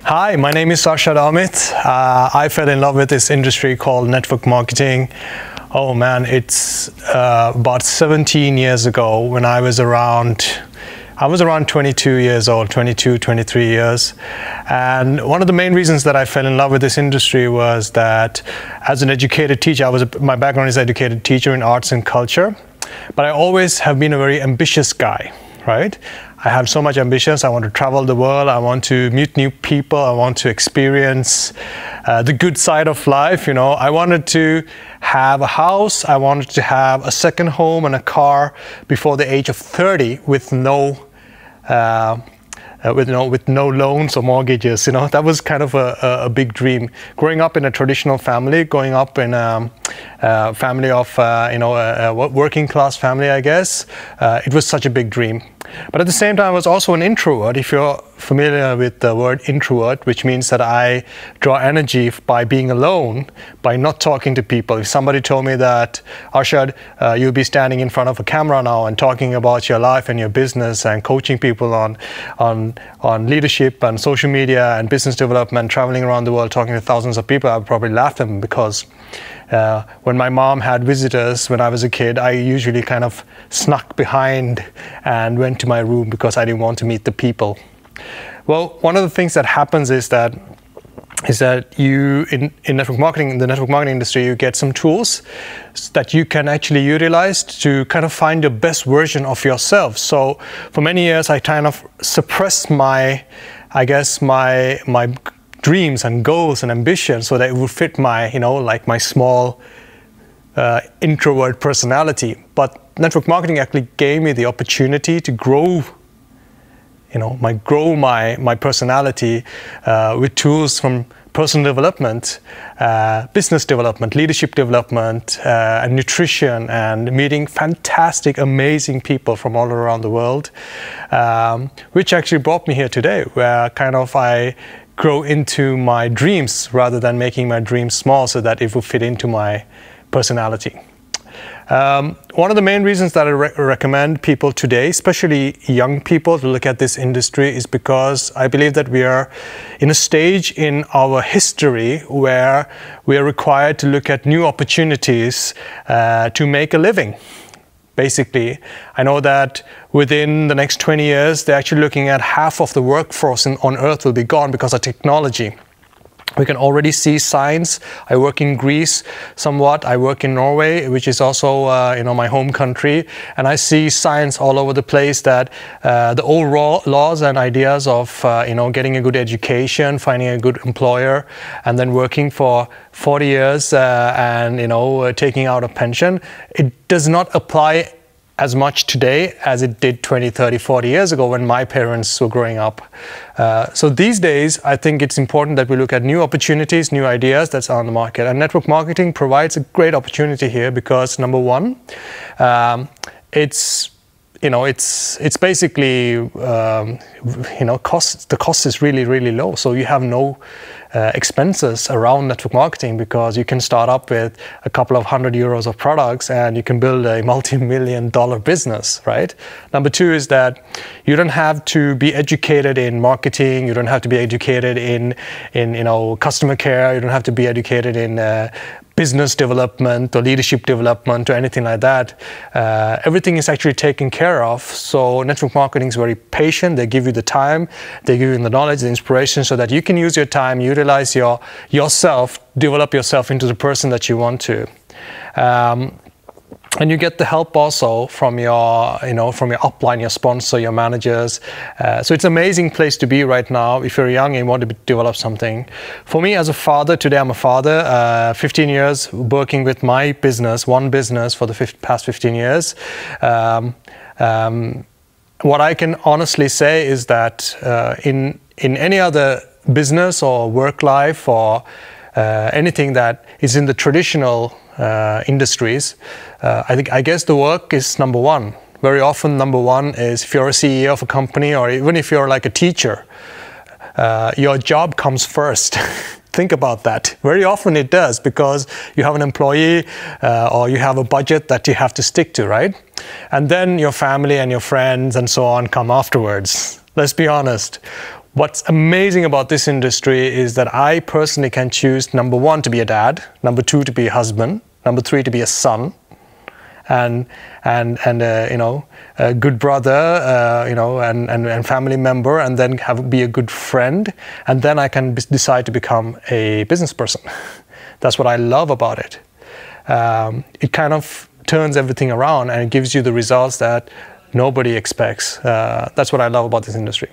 Hi, my name is Arshad Amith. I fell in love with this industry called network marketing. Oh man, it's about 17 years ago when I was around 22 years old, 22, 23 years. And one of the main reasons that I fell in love with this industry was that as an educated teacher, my background is educated teacher in arts and culture, but I always have been a very ambitious guy, right? I have so much ambitions. I want to travel the world. I want to meet new people. I want to experience the good side of life. You know, I wanted to have a house. I wanted to have a second home and a car before the age of 30 with no loans or mortgages. You know, that was kind of a big dream. Growing up in a traditional family, growing up in a family of a working class family, I guess, it was such a big dream. But at the same time, I was also an introvert. If you're familiar with the word introvert, which means that I draw energy by being alone, by not talking to people. If somebody told me that, Arshad, you'll be standing in front of a camera now and talking about your life and your business and coaching people on leadership and social media and business development, traveling around the world, talking to thousands of people, I would probably laugh at them because when my mom had visitors when I was a kid, I usually kind of snuck behind and went to my room because I didn't want to meet the people. Well, one of the things that happens is that you, in network marketing, in the network marketing industry, you get some tools that you can actually utilize to kind of find the best version of yourself. So for many years, I kind of suppressed my dreams and goals and ambitions so that it would fit my, like my small introvert personality. But network marketing actually gave me the opportunity to grow my personality with tools from personal development, business development, leadership development, and nutrition, and meeting fantastic, amazing people from all around the world, which actually brought me here today, where kind of I grow into my dreams rather than making my dreams small so that it will fit into my personality. One of the main reasons that I recommend people today, especially young people, to look at this industry is because I believe that we are in a stage in our history where we are required to look at new opportunities to make a living. Basically, I know that within the next 20 years, they're actually looking at half of the workforce on Earth will be gone because of technology. We can already see signs. I work in Greece somewhat. I work in Norway, which is also my home country, and I see signs all over the place that the old laws and ideas of getting a good education, finding a good employer, and then working for 40 years and taking out a pension, it does not apply as much today as it did 20, 30, 40 years ago when my parents were growing up. So these days, I think it's important that we look at new opportunities, new ideas that's on the market. And network marketing provides a great opportunity here because, number one, it's basically, the cost is really, really low. So you have no expenses around network marketing because you can start up with a couple of €100 of products and you can build a multi-million-dollar business, right? Number two is that you don't have to be educated in marketing. You don't have to be educated in customer care. You don't have to be educated in business development or leadership development or anything like that. Everything is actually taken care of. So network marketing is very patient. They give you the time, they give you the knowledge, the inspiration, so that you can use your time, utilize yourself, develop yourself into the person that you want to. And you get the help also from your upline, your sponsor, your managers. So it's an amazing place to be right now if you're young and want to develop something. For me as a father, today I'm a father, 15 years working with my business, one business for the past 15 years. What I can honestly say is that in any other business or work life or anything that is in the traditional industries, I guess the work is number one. Very often number one is if you're a CEO of a company or even if you're like a teacher, your job comes first. Think about that. Very often it does because you have an employee or you have a budget that you have to stick to, right? And then your family and your friends and so on come afterwards. Let's be honest. What's amazing about this industry is that I personally can choose, number one, to be a dad, number two, to be a husband, number three, to be a son, and you know, a good brother, you know, and family member, and then be a good friend, and then I can decide to become a business person. That's what I love about it. It kind of turns everything around and it gives you the results that nobody expects. That's what I love about this industry.